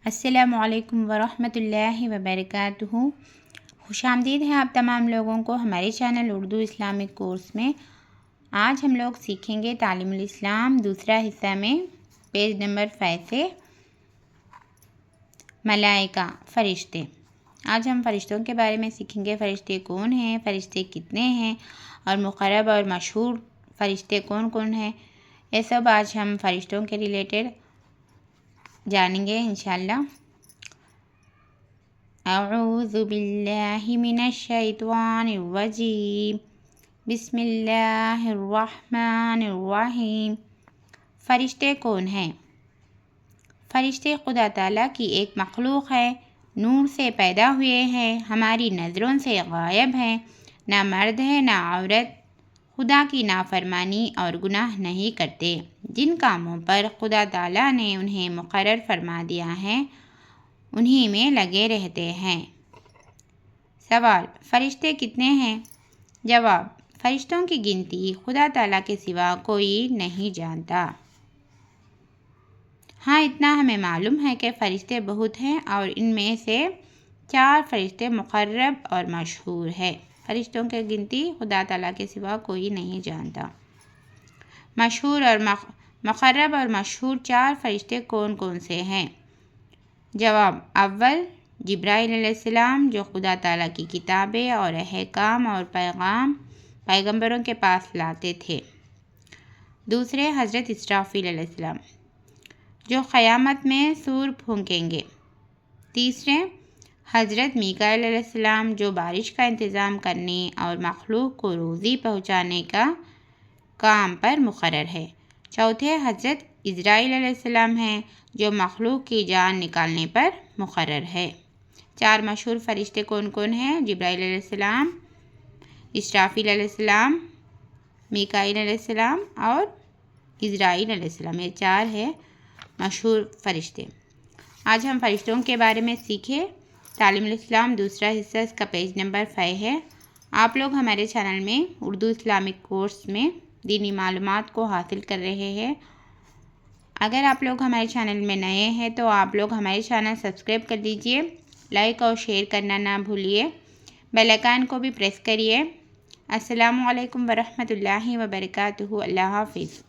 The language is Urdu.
السلام علیکم ورحمۃ اللہ وبرکاتہ۔ خوش آمدید ہے آپ تمام لوگوں کو ہمارے چینل اردو اسلامک کورس میں۔ آج ہم لوگ سیکھیں گے تعلیم الاسلام دوسرا حصہ میں پیج نمبر 5 سے ملائکہ فرشتے۔ آج ہم فرشتوں کے بارے میں سیکھیں گے، فرشتے کون ہیں، فرشتے کتنے ہیں اور مقرب اور مشہور فرشتے کون کون ہیں، یہ سب آج ہم فرشتوں کے ریلیٹڈ جانیں گے انشاءاللہ۔ اعوذ باللہ من الشیطان الرجیم، بسم اللہ الرحمن الرحیم۔ فرشتے کون ہیں؟ فرشتے خدا تعالیٰ کی ایک مخلوق ہے، نور سے پیدا ہوئے ہیں، ہماری نظروں سے غائب ہیں، نہ مرد ہے نہ عورت، خدا کی نافرمانی اور گناہ نہیں کرتے، جن کاموں پر خدا تعالیٰ نے انہیں مقرر فرما دیا ہے انہی میں لگے رہتے ہیں۔ سوال: فرشتے کتنے ہیں؟ جواب: فرشتوں کی گنتی خدا تعالیٰ کے سوا کوئی نہیں جانتا۔ ہاں اتنا ہمیں معلوم ہے کہ فرشتے بہت ہیں اور ان میں سے 4 فرشتے مقرب اور مشہور ہیں۔ فرشتوں کی گنتی خدا تعالیٰ کے سوا کوئی نہیں جانتا۔ مشہور اور مقرب اور مشہور 4 فرشتے کون کون سے ہیں؟ جواب: اول جبرائیل علیہ السلام جو خدا تعالیٰ کی کتابیں اور احکام اور پیغام پیغمبروں کے پاس لاتے تھے۔ دوسرے حضرت اسرافیل علیہ السلام جو قیامت میں سور پھونکیں گے۔ تیسرے حضرت میکائیل علیہ السلام جو بارش کا انتظام کرنے اور مخلوق کو روزی پہنچانے کا کام پر مقرر ہے۔ چوتھے حضرت عزرائیل علیہ السلام ہیں جو مخلوق کی جان نکالنے پر مقرر ہے۔ 4 مشہور فرشتے کون کون ہیں؟ جبرائیل علیہ السلام، اسرافیل علیہ السلام، میکائیل علیہ السلام اور عزرائیل علیہ السلام، یہ 4 ہیں مشہور فرشتے۔ آج ہم فرشتوں کے بارے میں سیکھے۔ تعلیم الاسلام دوسرا حصہ، اس کا پیج نمبر 5 ہے۔ آپ لوگ ہمارے چینل میں اردو اسلامک کورس میں دینی معلومات کو حاصل کر رہے ہیں۔ اگر آپ لوگ ہمارے چینل میں نئے ہیں تو آپ لوگ ہمارے چینل سبسکرائب کر دیجئے، لائک اور شیئر کرنا نہ بھولیے، بیل آئیکن کو بھی پریس کریے۔ السلام علیکم ورحمۃ اللہ وبرکاتہ۔ اللہ حافظ۔